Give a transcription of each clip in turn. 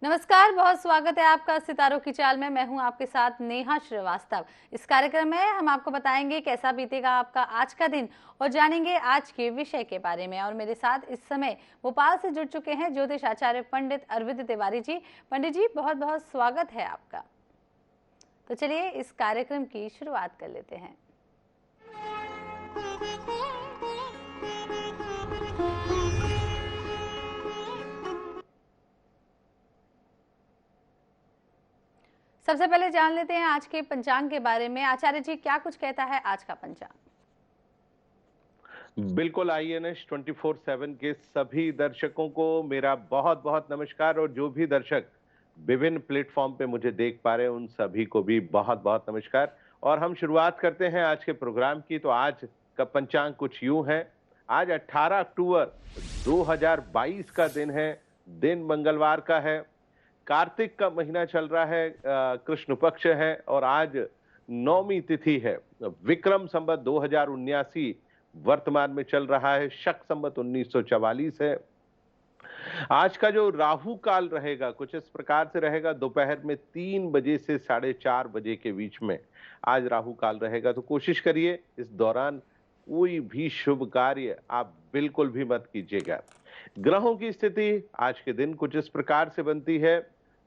नमस्कार, बहुत स्वागत है आपका सितारों की चाल में। मैं हूं आपके साथ नेहा श्रीवास्तव। इस कार्यक्रम में हम आपको बताएंगे कैसा बीतेगा आपका आज का दिन और जानेंगे आज के विषय के बारे में। और मेरे साथ इस समय भोपाल से जुड़ चुके हैं ज्योतिष आचार्य पंडित अरविंद तिवारी जी। पंडित जी, बहुत बहुत स्वागत है आपका। तो चलिए इस कार्यक्रम की शुरुआत कर लेते हैं। सबसे पहले जान लेते हैं आज के पंचांग के बारे में। आचार्य जी, क्या कुछ कहता है आज का पंचांग? बिल्कुल, INS 24/7 के सभी दर्शकों को मेरा बहुत बहुत नमस्कार। और जो भी दर्शक विभिन्न प्लेटफॉर्म पे मुझे देख पा रहे हैं उन सभी को भी बहुत बहुत नमस्कार। और हम शुरुआत करते हैं आज के प्रोग्राम की। तो आज का पंचांग कुछ यूं है। आज 18 अक्टूबर 2022 का दिन है। दिन मंगलवार का है। कार्तिक का महीना चल रहा है, कृष्ण पक्ष है और आज नौमी तिथि है। विक्रम संवत 2079 वर्तमान में चल रहा है। शक संवत 1944 है। आज का जो राहु काल रहेगा कुछ इस प्रकार से रहेगा। दोपहर में 3 बजे से 4:30 बजे के बीच में आज राहु काल रहेगा। तो कोशिश करिए इस दौरान कोई भी शुभ कार्य आप बिल्कुल भी मत कीजिएगा। ग्रहों की स्थिति आज के दिन कुछ इस प्रकार से बनती है।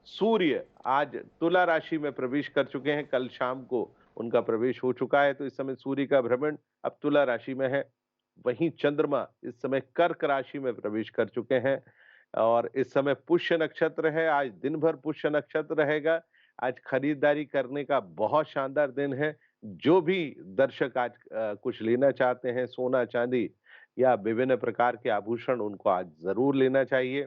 सूर्य आज तुला राशि में प्रवेश कर चुके हैं। कल शाम को उनका प्रवेश हो चुका है। तो इस समय सूर्य का भ्रमण अब तुला राशि में है। वहीं चंद्रमा इस समय कर्क राशि में प्रवेश कर चुके हैं और इस समय पुष्य नक्षत्र है। आज दिन भर पुष्य नक्षत्र रहेगा। आज खरीदारी करने का बहुत शानदार दिन है। जो भी दर्शक आज कुछ लेना चाहते हैं, सोना चांदी या विभिन्न प्रकार के आभूषण, उनको आज जरूर लेना चाहिए।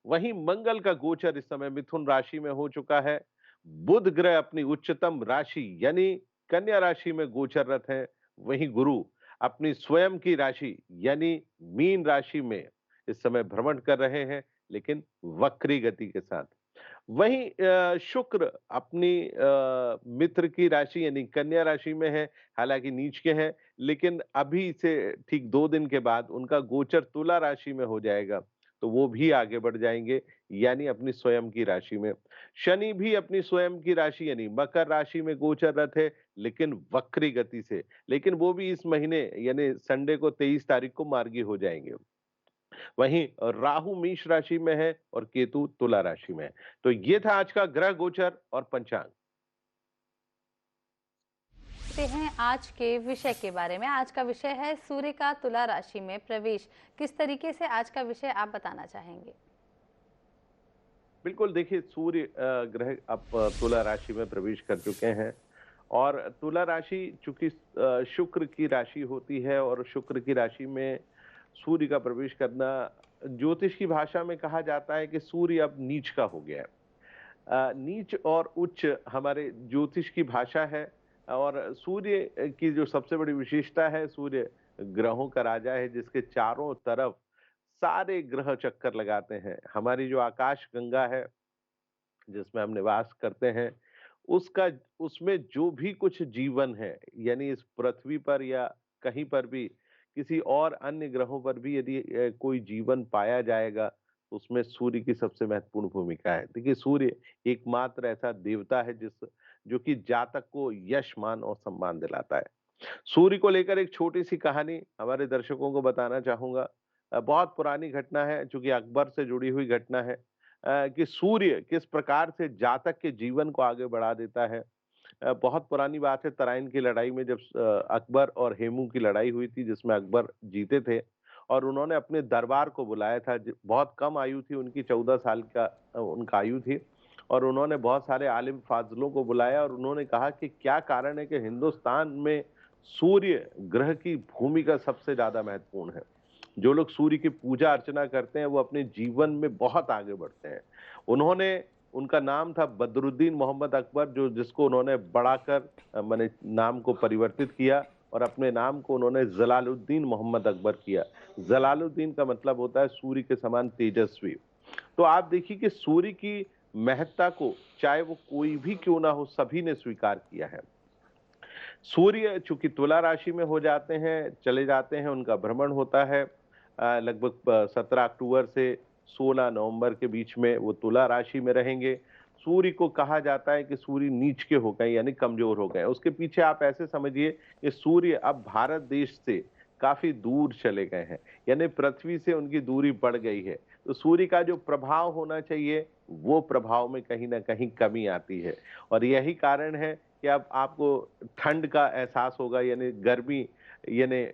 वहीं मंगल का गोचर इस समय मिथुन राशि में हो चुका है। बुध ग्रह अपनी उच्चतम राशि यानी कन्या राशि में गोचररत है। वहीं गुरु अपनी स्वयं की राशि यानी मीन राशि में इस समय भ्रमण कर रहे हैं, लेकिन वक्री गति के साथ। वहीं शुक्र अपनी मित्र की राशि यानी कन्या राशि में है। हालांकि नीच के हैं, लेकिन अभी से ठीक 2 दिन के बाद उनका गोचर तुला राशि में हो जाएगा। तो वो भी आगे बढ़ जाएंगे यानी अपनी स्वयं की राशि में। शनि भी अपनी स्वयं की राशि यानी मकर राशि में गोचररत है, लेकिन वक्री गति से। लेकिन वो भी इस महीने यानी संडे को 23 तारीख को मार्गी हो जाएंगे। वहीं राहु मेष राशि में है और केतु तुला राशि में है। तो ये था आज का ग्रह गोचर और पंचांग। देखते हैं आज के विषय के बारे में। आज का विषय है सूर्य का तुला राशि में प्रवेश। किस तरीके से आज का विषय आप बताना चाहेंगे? बिल्कुल, देखिए सूर्य ग्रह अब तुला राशि में प्रवेश कर चुके हैं। और तुला राशि चूंकि शुक्र की राशि होती है और शुक्र की राशि में सूर्य का प्रवेश करना, ज्योतिष की भाषा में कहा जाता है कि सूर्य अब नीच का हो गया है। नीच और उच्च हमारे ज्योतिष की भाषा है। और सूर्य की जो सबसे बड़ी विशेषता है, सूर्य ग्रहों का राजा है जिसके चारों तरफ सारे ग्रह चक्कर लगाते हैं। हमारी जो आकाश गंगा है जिसमें हम निवास करते हैं, उसका उसमें जो भी कुछ जीवन है यानी इस पृथ्वी पर या कहीं पर भी किसी और अन्य ग्रहों पर भी यदि कोई जीवन पाया जाएगा तो उसमें सूर्य की सबसे महत्वपूर्ण भूमिका है। देखिए, सूर्य एकमात्र ऐसा देवता है जो कि जातक को यश मान और सम्मान दिलाता है। सूर्य को लेकर एक छोटी सी कहानी हमारे दर्शकों को बताना चाहूंगा। बहुत पुरानी घटना है, चूंकि अकबर से जुड़ी हुई घटना है। कि सूर्य किस प्रकार से जातक के जीवन को आगे बढ़ा देता है। बहुत पुरानी बात है, तराइन की लड़ाई में जब अकबर और हेमू की लड़ाई हुई थी जिसमें अकबर जीते थे और उन्होंने अपने दरबार को बुलाया था। बहुत कम आयु थी उनकी, 14 साल का उनका आयु थी। और उन्होंने बहुत सारे आलिम फाजलों को बुलाया और उन्होंने कहा कि क्या कारण है कि हिंदुस्तान में सूर्य ग्रह की भूमिका सबसे ज्यादा महत्वपूर्ण है। जो लोग सूर्य की पूजा अर्चना करते हैं वो अपने जीवन में बहुत आगे बढ़ते हैं। उन्होंने उनका नाम था बदरुद्दीन मोहम्मद अकबर, जो जिसको उन्होंने बढ़ाकर माने नाम को परिवर्तित किया और अपने नाम को उन्होंने जलालुद्दीन मोहम्मद अकबर किया। जलालुद्दीन का मतलब होता है सूर्य के समान तेजस्वी। तो आप देखिए कि सूर्य की महत्ता को चाहे वो कोई भी क्यों ना हो, सभी ने स्वीकार किया है। सूर्य चूंकि तुला राशि में हो जाते हैं, चले जाते हैं, उनका भ्रमण होता है लगभग 17 अक्टूबर से 16 नवंबर के बीच में वो तुला राशि में रहेंगे। सूर्य को कहा जाता है कि सूर्य नीच के हो गए यानी कमजोर हो गए। उसके पीछे आप ऐसे समझिए कि सूर्य अब भारत देश से काफी दूर चले गए हैं, यानी पृथ्वी से उनकी दूरी बढ़ गई है। तो सूर्य का जो प्रभाव होना चाहिए वो प्रभाव में कहीं ना कहीं कमी आती है, और यही कारण है कि अब आपको ठंड का एहसास होगा, यानी गर्मी यानी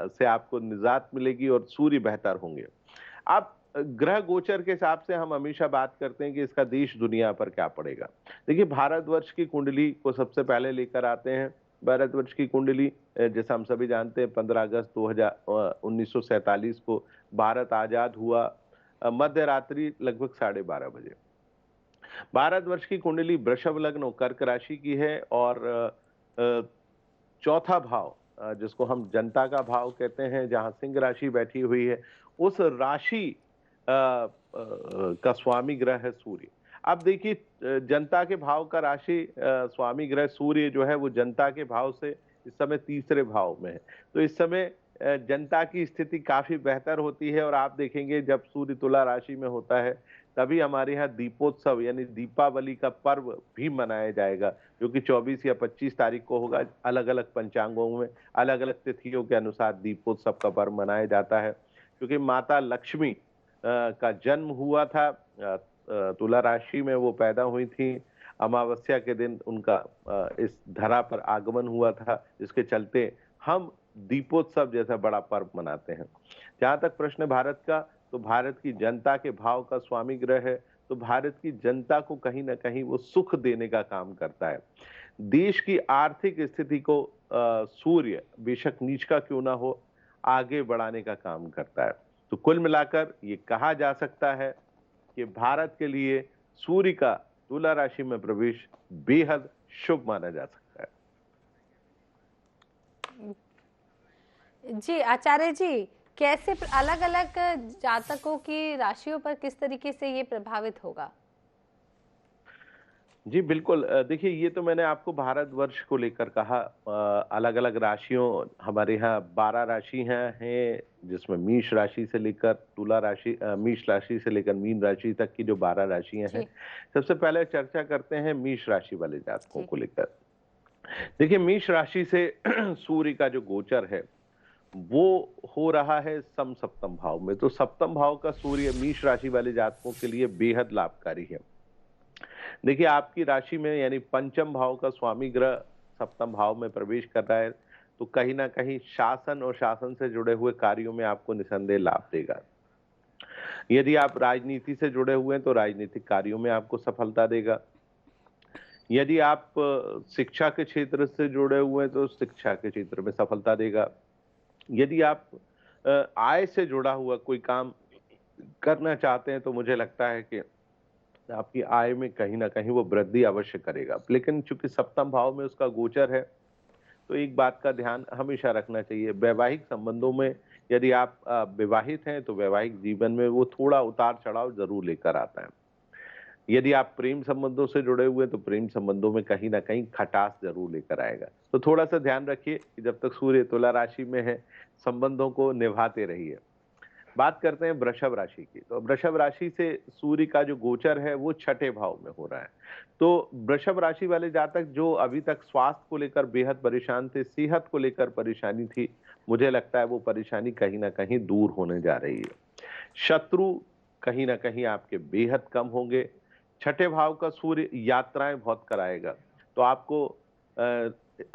से आपको निजात मिलेगी और सूर्य बेहतर होंगे। अब ग्रह गोचर के हिसाब से हम हमेशा बात करते हैं कि इसका देश दुनिया पर क्या पड़ेगा। देखिए, भारतवर्ष की कुंडली को सबसे पहले लेकर आते हैं। भारतवर्ष की कुंडली जैसा हम सभी जानते हैं 15 अगस्त 1947 को भारत आजाद हुआ, मध्य रात्रि लगभग 12:30 बजे। भारतवर्ष की कुंडली वृषभ लग्न और कर्क राशि की है, और चौथा भाव जिसको हम जनता का भाव कहते हैं, जहां सिंह राशि बैठी हुई है, उस राशि का स्वामी ग्रह है सूर्य। अब देखिए, जनता के भाव का राशि स्वामी ग्रह सूर्य जो है वो जनता के भाव से इस समय तीसरे भाव में है। तो इस समय जनता की स्थिति काफी बेहतर होती है, और आप देखेंगे जब सूर्य तुला राशि में होता है तभी हमारे यहाँ दीपोत्सव यानी दीपावली का पर्व भी मनाया जाएगा, जो कि 24 या 25 तारीख को होगा। अलग अलग पंचांगों में अलग अलग तिथियों के अनुसार दीपोत्सव का पर्व मनाया जाता है, क्योंकि माता लक्ष्मी का जन्म हुआ था, तुला राशि में वो पैदा हुई थी। अमावस्या के दिन उनका इस धरा पर आगमन हुआ था, जिसके चलते हम दीपोत्सव जैसा बड़ा पर्व मनाते हैं। जहां तक प्रश्न भारत का, तो भारत की जनता के भाव का स्वामी ग्रह है, तो भारत की जनता को कहीं ना कहीं वो सुख देने का काम करता है। देश की आर्थिक स्थिति को सूर्य बेशक नीच का क्यों ना हो, आगे बढ़ाने का काम करता है। तो कुल मिलाकर ये कहा जा सकता है कि भारत के लिए सूर्य का तुला राशि में प्रवेश बेहद शुभ माना जा सकता है। जी आचार्य जी, कैसे अलग अलग जातकों की राशियों पर किस तरीके से ये प्रभावित होगा? जी बिल्कुल, देखिए, ये तो मैंने आपको भारतवर्ष को लेकर कहा। अलग अलग राशियों, हमारे यहाँ 12 राशि हैं, जिसमें मेष राशि से लेकर तुला राशि, मेष राशि से लेकर मीन राशि तक की जो 12 राशियां हैं। जी सबसे पहले चर्चा करते हैं मेष राशि वाले जातकों जी को लेकर। देखिए, मेष राशि से सूर्य का जो गोचर है वो हो रहा है सम सप्तम भाव में। तो सप्तम भाव का सूर्य मेष राशि वाले जातकों के लिए बेहद लाभकारी है। देखिए, आपकी राशि में यानी पंचम भाव का स्वामी ग्रह सप्तम भाव में प्रवेश कर रहा है, तो कहीं ना कहीं शासन और शासन से जुड़े हुए कार्यों में आपको निसंदेह लाभ देगा। यदि आप राजनीति से जुड़े हुए हैं तो राजनीतिक कार्यों में आपको सफलता देगा। यदि आप शिक्षा के क्षेत्र से जुड़े हुए हैं तो शिक्षा के क्षेत्र में सफलता देगा। यदि आप आय से जुड़ा हुआ कोई काम करना चाहते हैं तो मुझे लगता है कि आपकी आय में कहीं ना कहीं वो वृद्धि अवश्य करेगा। लेकिन चूंकि सप्तम भाव में उसका गोचर है, तो एक बात का ध्यान हमेशा रखना चाहिए, वैवाहिक संबंधों में यदि आप विवाहित हैं तो वैवाहिक जीवन में वो थोड़ा उतार चढ़ाव जरूर लेकर आता है। यदि आप प्रेम संबंधों से जुड़े हुए हैं तो प्रेम संबंधों में कहीं ना कहीं खटास जरूर लेकर आएगा। तो थोड़ा सा ध्यान रखिए कि जब तक सूर्य तुला राशि में है, संबंधों को निभाते रहिए। बात करते हैं वृषभ राशि की। तो वृषभ राशि से सूर्य का जो गोचर है वो छठे भाव में हो रहा है। तो वृषभ राशि वाले जातक जो अभी तक स्वास्थ्य को लेकर बेहद परेशान थे, सेहत को लेकर परेशानी थी, मुझे लगता है वो परेशानी कहीं ना कहीं दूर होने जा रही है। शत्रु कहीं ना कहीं आपके बेहद कम होंगे। छठे भाव का सूर्य यात्राएं बहुत कराएगा, तो आपको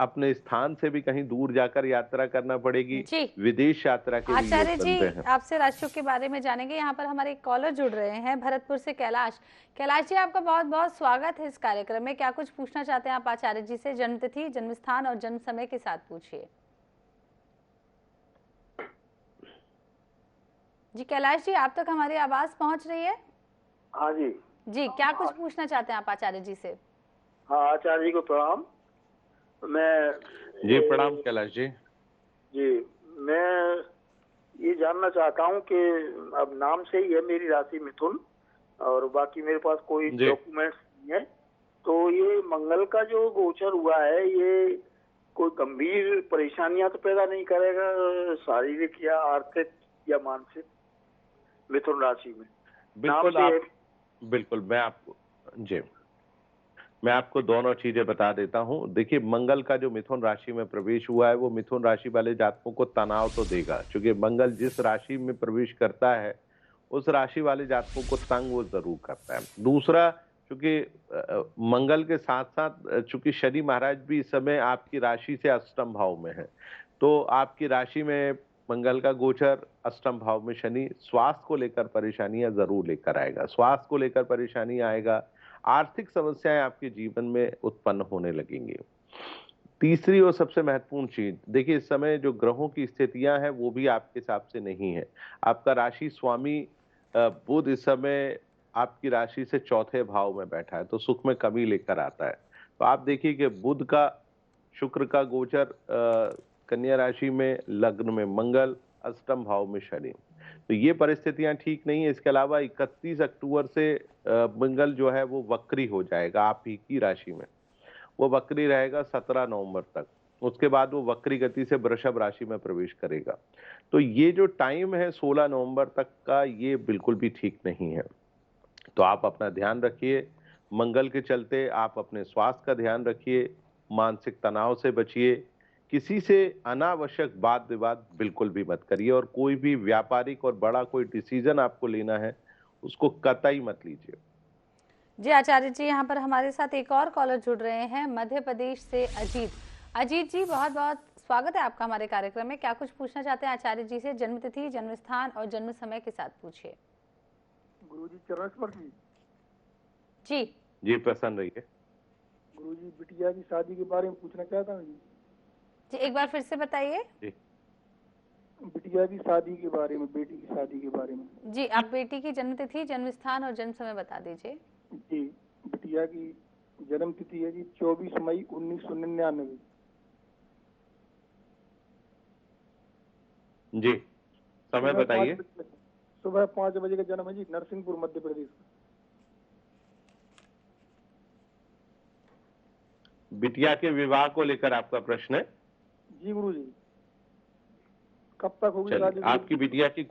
अपने स्थान से भी कहीं दूर जाकर यात्रा करना पड़ेगी। जी विदेश यात्रा के भी योग आचार्य जी, बनते हैं। आपसे राशियों के बारे में जानेंगे। यहाँ पर हमारे एक कॉलर जुड़ रहे हैं भरतपुर से, कैलाश। कैलाश जी, आपका बहुत बहुत स्वागत है इस कार्यक्रम में। क्या कुछ पूछना चाहते हैं आप आचार्य जी से? जन्म तिथि, जन्म स्थान और जन्म समय के साथ पूछिए। जी कैलाश जी, आप तक हमारी आवाज पहुंच रही है? हाँ जी। जी, क्या कुछ पूछना चाहते हैं आप आचार्य जी से? हाँ, आचार्य जी को प्रणाम। मैं जी प्रणाम कैलाश जी। जी मैं ये जानना चाहता हूँ कि अब नाम से ही है मेरी राशि मिथुन, और बाकी मेरे पास कोई डॉक्यूमेंट्स नहीं है। तो ये मंगल का जो गोचर हुआ है, ये कोई गंभीर परेशानियां तो पैदा नहीं करेगा, शारीरिक या आर्थिक या मानसिक, मिथुन राशि में? बिल्कुल से। आप बिल्कुल मैं आपको दोनों चीजें बता देता हूं। देखिए, मंगल का जो मिथुन राशि में प्रवेश हुआ है वो मिथुन राशि वाले जातकों को तनाव तो देगा, क्योंकि मंगल जिस राशि में प्रवेश करता है उस राशि वाले जातकों को तंग वो जरूर करता है। दूसरा, चूंकि मंगल के साथ साथ चूंकि शनि महाराज भी इस समय आपकी राशि से अष्टम भाव में है, तो आपकी राशि में मंगल का गोचर, अष्टम भाव में शनि स्वास्थ्य को लेकर परेशानियां जरूर लेकर आएगा। स्वास्थ्य को लेकर परेशानी आएगा, आर्थिक समस्याएं आपके जीवन में उत्पन्न होने लगेंगी। तीसरी और सबसे महत्वपूर्ण चीज, देखिए इस समय जो ग्रहों की स्थितियां हैं वो भी आपके हिसाब से नहीं है। आपका राशि स्वामी बुध इस समय आपकी राशि से चौथे भाव में बैठा है, तो सुख में कमी लेकर आता है। तो आप देखिए कि बुध का, शुक्र का गोचर कन्या राशि में, लग्न में मंगल, अष्टम भाव में शनि, तो ये परिस्थितियां ठीक नहीं है। इसके अलावा 31 अक्टूबर से मंगल जो है वो वक्री हो जाएगा आप ही की राशि में। वो वक्री रहेगा 17 नवंबर तक। उसके बाद वो वक्री गति से वृषभ राशि में प्रवेश करेगा। तो ये जो टाइम है 16 नवंबर तक का, ये बिल्कुल भी ठीक नहीं है। तो आप अपना ध्यान रखिए। मंगल के चलते आप अपने स्वास्थ्य का ध्यान रखिए, मानसिक तनाव से बचिए, किसी से अनावश्यक वाद विवाद बिल्कुल भी मत करिए, और कोई भी व्यापारिक और बड़ा कोई डिसीजन आपको लेना है उसको कतई मत लीजिए। जी आचार्य जी, यहाँ पर हमारे साथ एक और कॉलर जुड़ रहे हैं मध्य प्रदेश से अजीत। अजीत जी, बहुत बहुत स्वागत है आपका हमारे कार्यक्रम में। क्या कुछ पूछना चाहते हैं आचार्य जी से? जन्म तिथि, जन्म स्थान और जन्म समय के साथ पूछिए। गुरुजी चरण स्पर्श जी जी, प्रसन्न रहिए। गुरुजी, बिटिया की शादी के बारे में पूछना चाहता हूँ जी, एक बार फिर से बताइए। जी, बिटिया की शादी के बारे में, बेटी की शादी के बारे में। जी, आप बेटी की जन्म तिथि, जन्म स्थान और जन्म समय बता दीजिए। जी, बिटिया की जन्म तिथि है जी 24 मई 1999। जी, समय बताइए। सुबह 5 बजे का जन्म है जी, नरसिंहपुर मध्य प्रदेश। बिटिया के विवाह को लेकर आपका प्रश्न है? जी गुरुजी, कब तक होगी चलिए, शादी? आपकी बिटिया की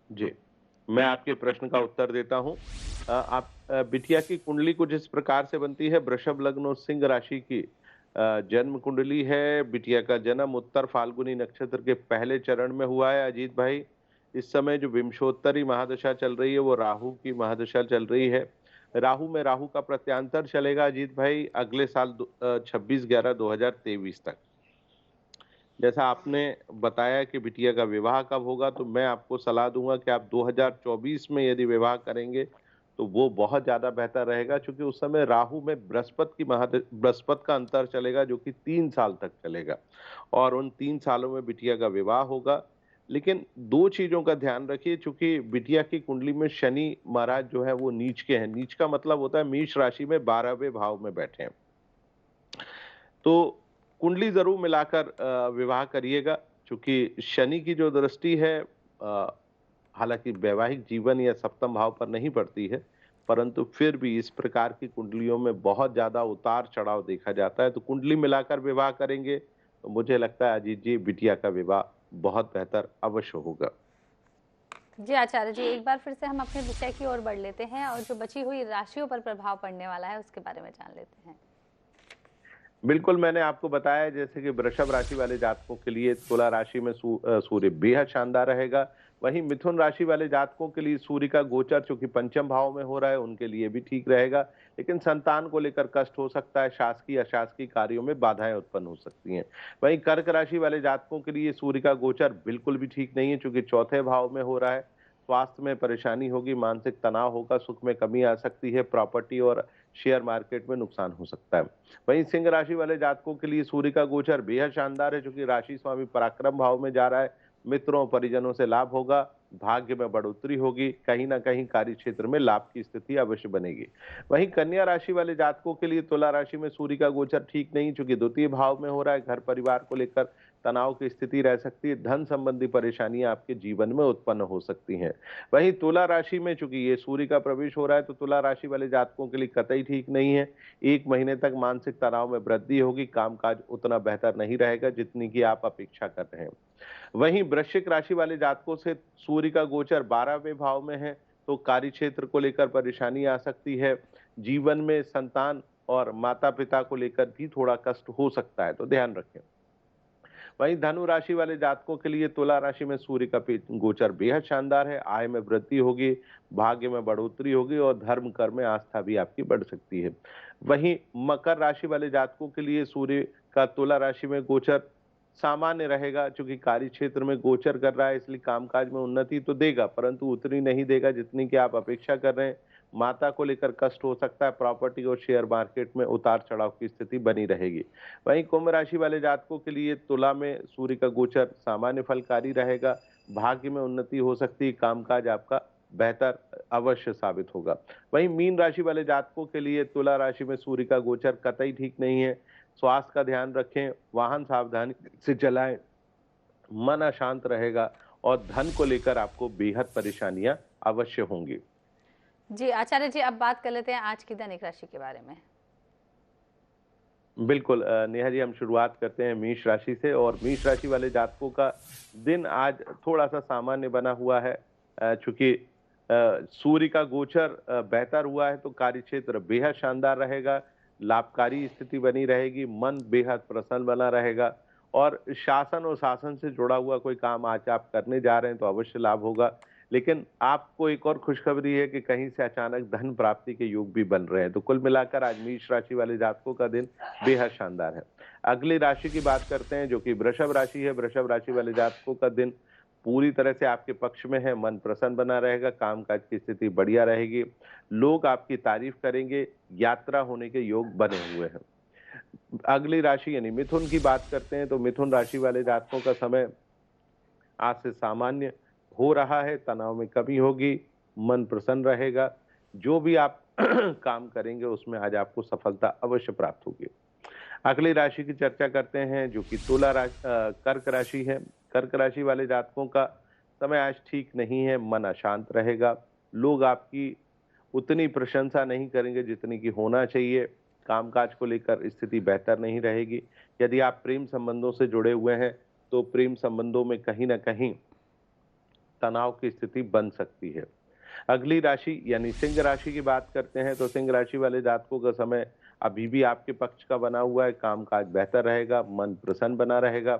जी, मैं आपके प्रश्न का उत्तर देता हूं। आप बिटिया की कुंडली कुछ इस प्रकार से बनती है। वृषभ लग्न और सिंह राशि की जन्म कुंडली है। बिटिया का जन्म उत्तर फाल्गुनी नक्षत्र के पहले चरण में हुआ है। अजीत भाई, इस समय जो विंशोत्तरी महादशा चल रही है वो राहु की महादशा चल रही है। राहु में राहु का प्रत्यांतर चलेगा अजीत भाई अगले साल 26/11/2023 तक। जैसा आपने बताया कि बिटिया का विवाह कब होगा, तो मैं आपको सलाह दूंगा कि आप 2024 में यदि विवाह करेंगे तो वो बहुत ज्यादा बेहतर रहेगा, क्योंकि उस समय राहु में बृहस्पति का अंतर चलेगा जो कि 3 साल तक चलेगा, और उन 3 सालों में बिटिया का विवाह होगा। लेकिन 2 चीजों का ध्यान रखिए, चूंकि बिटिया की कुंडली में शनि महाराज जो है वो नीच के हैं। नीच का मतलब होता है मेष राशि में 12वें भाव में बैठे हैं। तो कुंडली जरूर मिलाकर विवाह करिएगा, क्योंकि शनि की जो दृष्टि है हालांकि वैवाहिक जीवन या सप्तम भाव पर नहीं पड़ती है, परंतु फिर भी इस प्रकार की कुंडलियों में बहुत ज्यादा उतार चढ़ाव देखा जाता है। तो कुंडली मिलाकर विवाह करेंगे तो मुझे लगता है अजीत जी, बिटिया का विवाह बहुत बेहतर अवश्य होगा। जी आचार्य जी, एक बार फिर से हम अपने विषय की ओर बढ़ लेते हैं और जो बची हुई राशियों पर प्रभाव पड़ने वाला है उसके बारे में जान लेते हैं। बिल्कुल, मैंने आपको बताया जैसे कि वृषभ राशि वाले जातकों के लिए तुला राशि में सूर्य बेहद शानदार रहेगा। वहीं मिथुन राशि वाले जातकों के लिए सूर्य का गोचर चूंकि पंचम भाव में हो रहा है, उनके लिए भी ठीक रहेगा, लेकिन संतान को लेकर कष्ट हो सकता है, शासकीय अशासकीय कार्यों में बाधाएं उत्पन्न हो सकती हैं। वहीं कर्क राशि वाले जातकों के लिए सूर्य का गोचर बिल्कुल भी ठीक नहीं है, चूंकि चौथे भाव में हो रहा है। स्वास्थ्य में परेशानी होगी, मानसिक तनाव होगा, सुख में कमी आ सकती है, प्रॉपर्टी और शेयर मार्केट में नुकसान हो सकता है। वहीं सिंह राशि वाले जातकों के लिए सूर्य का गोचर बेहद शानदार है, क्योंकि राशि स्वामी पराक्रम भाव में जा रहा है। मित्रों परिजनों से लाभ होगा, भाग्य में बढ़ोतरी होगी, कहीं ना कहीं कार्य क्षेत्र में लाभ की स्थिति अवश्य बनेगी। वहीं कन्या राशि वाले जातकों के लिए तुला राशि में सूर्य का गोचर ठीक नहीं, क्योंकि द्वितीय भाव में हो रहा है। घर परिवार को लेकर तनाव की स्थिति रह सकती है, धन संबंधी परेशानियां आपके जीवन में उत्पन्न हो सकती हैं। वहीं तुला राशि में चूंकि ये सूर्य का प्रवेश हो रहा है, तो तुला राशि वाले जातकों के लिए कतई ठीक नहीं है। 1 महीने तक मानसिक तनाव में वृद्धि होगी, कामकाज उतना बेहतर नहीं रहेगा जितनी की आप अपेक्षा कर रहे हैं। वहीं वृश्चिक राशि वाले जातकों से सूर्य का गोचर 12वें भाव में है, तो कार्य क्षेत्र को लेकर परेशानी आ सकती है। जीवन में संतान और माता-पिता को लेकर भी थोड़ा कष्ट हो सकता है, तो ध्यान रखें। वहीं धनु राशि वाले जातकों के लिए तुला राशि में सूर्य का गोचर बेहद शानदार है। आय में वृद्धि होगी, भाग्य में बढ़ोतरी होगी और धर्म कर्म में आस्था भी आपकी बढ़ सकती है। वहीं मकर राशि वाले जातकों के लिए सूर्य का तुला राशि में गोचर सामान्य रहेगा, चूंकि कार्य क्षेत्र में गोचर कर रहा है, इसलिए कामकाज में उन्नति तो देगा, परंतु उतनी नहीं देगा जितनी की आप अपेक्षा कर रहे हैं। माता को लेकर कष्ट हो सकता है। प्रॉपर्टी और शेयर मार्केट में उतार चढ़ाव की स्थिति बनी रहेगी। वहीं कुंभ राशि वाले जातकों के लिए तुला में सूर्य का गोचर सामान्य फलकारी रहेगा। भाग्य में उन्नति हो सकती है, कामकाज आपका बेहतर अवश्य साबित होगा। वहीं मीन राशि वाले जातकों के लिए तुला राशि में सूर्य का गोचर कतई ठीक नहीं है। स्वास्थ्य का ध्यान रखें, वाहन सावधानी से चलाएं, मन अशांत रहेगा और धन को लेकर आपको बेहद परेशानियां अवश्य होंगी। जी आचार्य जी, अब बात कर लेते हैं आज की दैनिक राशि के बारे में। बिल्कुल नेहा जी, हम शुरुआत करते हैं मेष राशि से। और मेष राशि वाले जातकों का दिन आज थोड़ा सा सामान्य बना हुआ है। चूंकि सूर्य का गोचर बेहतर हुआ है तो कार्य क्षेत्र बेहद शानदार रहेगा, लाभकारी स्थिति बनी रहेगी, मन बेहद प्रसन्न बना रहेगा और शासन और शासन से जुड़ा हुआ कोई काम आज आप करने जा रहे हैं तो अवश्य लाभ होगा। लेकिन आपको एक और खुशखबरी है कि कहीं से अचानक धन प्राप्ति के योग भी बन रहे हैं। तो कुल मिलाकर आज मेष राशि वाले जातकों का दिन बेहद शानदार है। अगली राशि की बात करते हैं जो कि वृषभ राशि है। वृषभ राशि वाले जातकों का दिन पूरी तरह से आपके पक्ष में है। मन प्रसन्न बना रहेगा, कामकाज की स्थिति बढ़िया रहेगी, लोग आपकी तारीफ करेंगे, यात्रा होने के योग बने हुए हैं। अगली राशि यानी मिथुन की बात करते हैं तो मिथुन राशि वाले जातकों का समय आज से सामान्य हो रहा है। तनाव में कमी होगी, मन प्रसन्न रहेगा, जो भी आप काम करेंगे उसमें आज आपको सफलता अवश्य प्राप्त होगी। अगली राशि की चर्चा करते हैं जो कि कर्क राशि है। कर्क राशि वाले जातकों का समय आज ठीक नहीं है, मन अशांत रहेगा, लोग आपकी उतनी प्रशंसा नहीं करेंगे जितनी की होना चाहिए। कामकाज को लेकर स्थिति बेहतर नहीं रहेगी। यदि आप प्रेम संबंधों से जुड़े हुए हैं तो प्रेम संबंधों में कहीं ना कहीं तनाव की स्थिति बन सकती है। अगली राशि यानी सिंह राशि की बात करते हैं तो सिंह राशि वाले जातकों का समय अभी भी आपके पक्ष का बना हुआ है। कामकाज बेहतर रहेगा, मन प्रसन्न बना रहेगा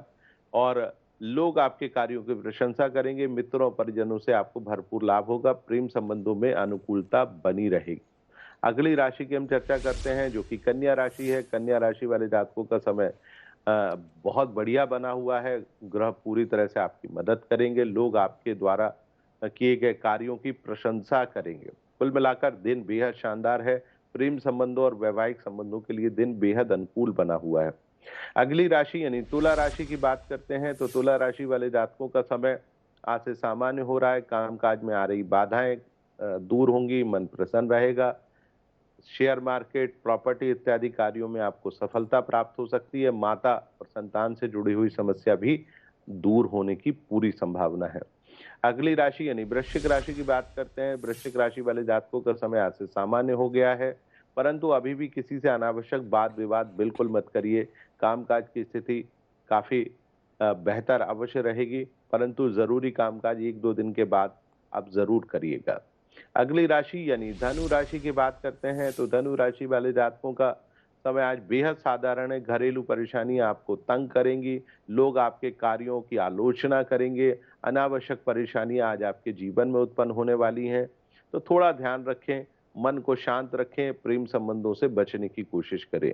और लोग आपके कार्यों की प्रशंसा करेंगे। मित्रों परिजनों से आपको भरपूर लाभ होगा। प्रेम संबंधों में अनुकूलता बनी रहेगी। अगली राशि की हम चर्चा करते हैं जो कि कन्या राशि है। कन्या राशि वाले जातकों का समय बहुत बढ़िया बना हुआ है। ग्रह पूरी तरह से आपकी मदद करेंगे, लोग आपके द्वारा किए गए कार्यों की प्रशंसा करेंगे। कुल मिलाकर दिन बेहद शानदार है। प्रेम संबंधों और वैवाहिक संबंधों के लिए दिन बेहद अनुकूल बना हुआ है। अगली राशि यानी तुला राशि की बात करते हैं तो तुला राशि वाले जातकों का समय आज से सामान्य हो रहा है। कामकाज में आ रही बाधाएं दूर होंगी, मन प्रसन्न रहेगा। शेयर मार्केट, प्रॉपर्टी इत्यादि कार्यों में आपको सफलता प्राप्त हो सकती है। माता और संतान से जुड़ी हुई समस्या भी दूर होने की पूरी संभावना है। अगली राशि यानी वृश्चिक राशि की बात करते हैं। वृश्चिक राशि वाले जातकों का समय आज से सामान्य हो गया है, परंतु अभी भी किसी से अनावश्यक वाद विवाद बिल्कुल मत करिए। कामकाज की स्थिति काफी बेहतर अवश्य रहेगी, परंतु जरूरी कामकाज 1-2 दिन के बाद आप जरूर करिएगा। अगली राशि यानी धनु राशि की बात करते हैं तो धनु राशि वाले जातकों का समय आज बेहद साधारण है। घरेलू परेशानियां आपको तंग करेंगी, लोग आपके कार्यों की आलोचना करेंगे, अनावश्यक परेशानियां आज आपके जीवन में उत्पन्न होने वाली हैं। तो थोड़ा ध्यान रखें, मन को शांत रखें, प्रेम संबंधों से बचने की कोशिश करें।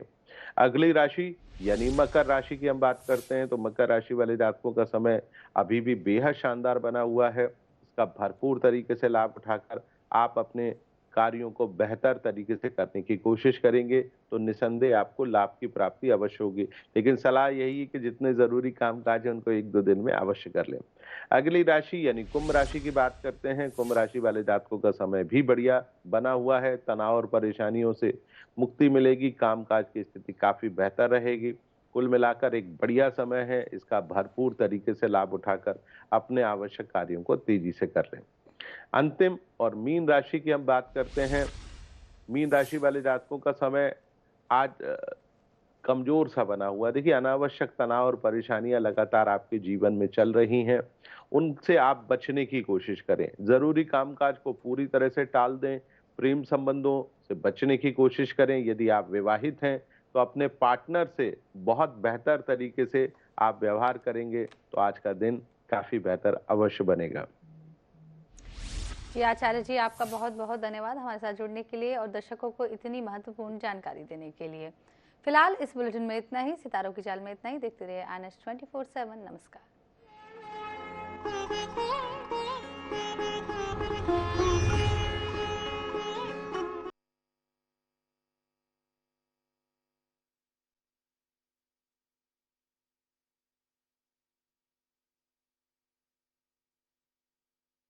अगली राशि यानी मकर राशि की हम बात करते हैं तो मकर राशि वाले जातकों का समय अभी भी बेहद शानदार बना हुआ है। इसका भरपूर तरीके से लाभ उठाकर आप अपने कार्यों को बेहतर तरीके से करने की कोशिश करेंगे तो निसंदेह आपको लाभ की प्राप्ति अवश्य होगी। लेकिन सलाह यही है कि जितने जरूरी कामकाज है उनको 1-2 दिन में अवश्य कर लें। अगली राशि यानी कुंभ राशि की बात करते हैं। कुंभ राशि वाले जातकों का समय भी बढ़िया बना हुआ है। तनाव और परेशानियों से मुक्ति मिलेगी, कामकाज की स्थिति काफी बेहतर रहेगी। कुल मिलाकर एक बढ़िया समय है, इसका भरपूर तरीके से लाभ उठाकर अपने आवश्यक कार्यों को तेजी से कर लें। अंतिम और मीन राशि की हम बात करते हैं। मीन राशि वाले जातकों का समय आज कमजोर सा बना हुआ है। देखिए, अनावश्यक तनाव और परेशानियां लगातार आपके जीवन में चल रही हैं, उनसे आप बचने की कोशिश करें। जरूरी कामकाज को पूरी तरह से टाल दें, प्रेम संबंधों से बचने की कोशिश करें। यदि आप विवाहित हैं तो अपने पार्टनर से बहुत बेहतर तरीके से आप व्यवहार करेंगे तो आज का दिन काफी बेहतर अवश्य बनेगा। जी आचार्य जी, आपका बहुत बहुत धन्यवाद हमारे साथ जुड़ने के लिए और दर्शकों को इतनी महत्वपूर्ण जानकारी देने के लिए। फिलहाल इस बुलेटिन में इतना ही। सितारों की चाल में इतना ही। देखते रहिए IANS 24/7। नमस्कार।